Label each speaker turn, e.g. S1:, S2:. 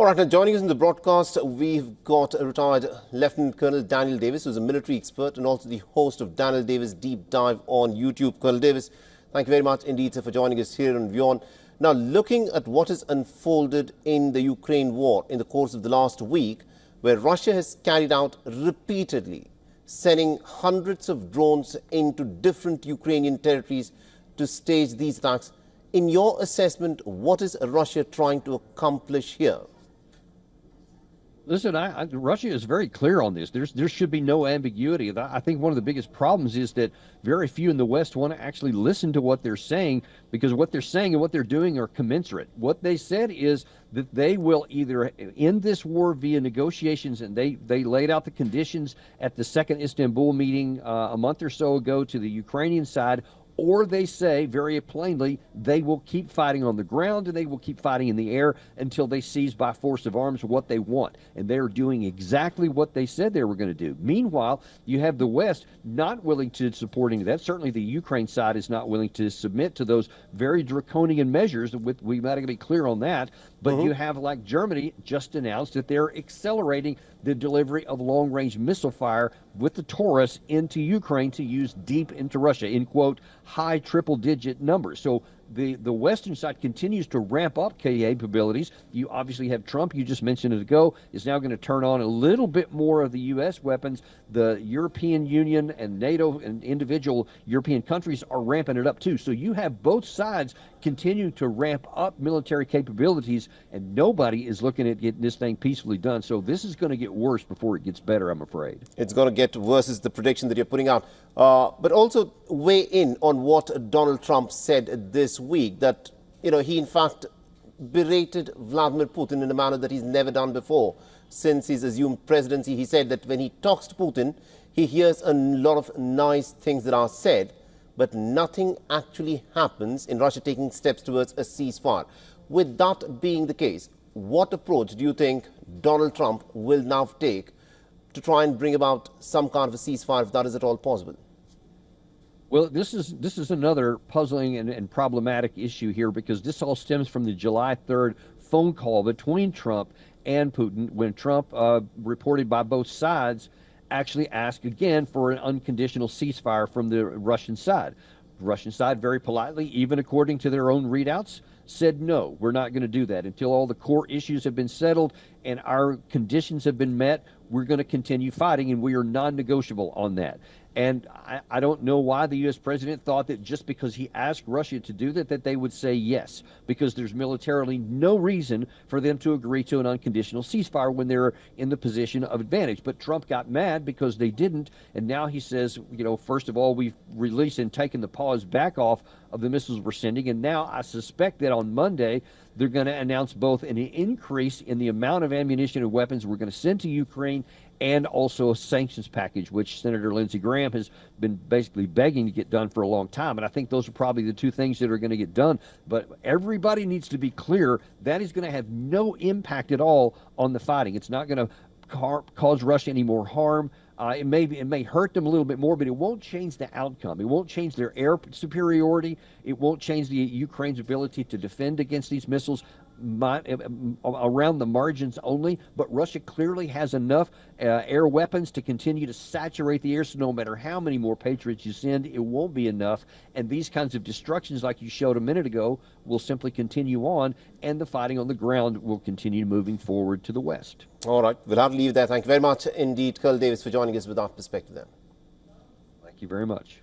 S1: All right, now joining us in the broadcast, we've got a retired Lieutenant Colonel Daniel Davis, who's a military expert and also the host of Daniel Davis Deep Dive on YouTube. Colonel Davis, thank you very much indeed, sir, for joining us here on WION. Now, looking at what has unfolded in the Ukraine war in the course of the last week, where Russia has carried out repeatedly, sending hundreds of drones into different Ukrainian territories to stage these attacks. In your assessment, what is Russia trying to accomplish here?
S2: Listen, Russia is very clear on this. There should be no ambiguity. I think one of the biggest problems is that very few in the West want to actually listen to what they're saying, because what they're saying and what they're doing are commensurate. What they said is that they will either end this war via negotiations, and they laid out the conditions at the second Istanbul meeting a month or so ago to the Ukrainian side, or they say very plainly they will keep fighting on the ground and they will keep fighting in the air until they seize by force of arms what they want. And they're doing exactly what they said they were going to do. Meanwhile, you have the West not willing to support any of that. Certainly the Ukraine side is not willing to submit to those very draconian measures. We got to be clear on that. But you have, like Germany, just announced that they're accelerating the delivery of long-range missile fire with the Taurus into Ukraine to use deep into Russia, in, quote, high triple-digit numbers. So the Western side continues to ramp up capabilities. You obviously have Trump, you just mentioned it ago, is now going to turn on a little bit more of the U.S. weapons. The European Union and NATO and individual European countries are ramping it up too. So you have both sides continue to ramp up military capabilities, and nobody is looking at getting this thing peacefully done. So this is going to get worse before it gets better, I'm afraid.
S1: It's going to get worse is the prediction that you're putting out. But also weigh in on what Donald Trump said this week, that, he in fact berated Vladimir Putin in a manner that he's never done before since he's assumed presidency. He said that when he talks to Putin, he hears a lot of nice things that are said, but nothing actually happens in Russia taking steps towards a ceasefire. With that being the case, what approach do you think Donald Trump will now take to try and bring about some kind of a ceasefire, if that is at all possible?
S2: Well, this is another puzzling and problematic issue here, because this all stems from the July 3rd phone call between Trump and Putin, when Trump, reported by both sides, actually asked again for an unconditional ceasefire from the Russian side. The Russian side, very politely, even according to their own readouts, said, no, we're not going to do that. Until all the core issues have been settled and our conditions have been met, we're going to continue fighting, and we are non-negotiable on that. And I don't know why the U.S. president thought that just because he asked Russia to do that they would say yes, because there's militarily no reason for them to agree to an unconditional ceasefire when they're in the position of advantage. But Trump got mad because they didn't, and now he says, first of all, we've released and taken the pause back off of the missiles we're sending, and now I suspect that on Monday they're going to announce both an increase in the amount of ammunition and weapons we're going to send to Ukraine, and also a sanctions package, which Senator Lindsey Graham has been basically begging to get done for a long time. And I think those are probably the two things that are going to get done. But everybody needs to be clear that is going to have no impact at all on the fighting. It's not going to cause Russia any more harm. It may hurt them a little bit more, but it won't change the outcome. It won't change their air superiority. It won't change the Ukraine's ability to defend against these missiles, around the margins only. But Russia clearly has enough air weapons to continue to saturate the air, so no matter how many more Patriots you send, it won't be enough. And these kinds of destructions, like you showed a minute ago, will simply continue on, and the fighting on the ground will continue moving forward to the west.
S1: All right, we'll have to leave there. Thank you very much indeed, Colonel Davis, for joining us with that perspective there.
S2: Thank you very much.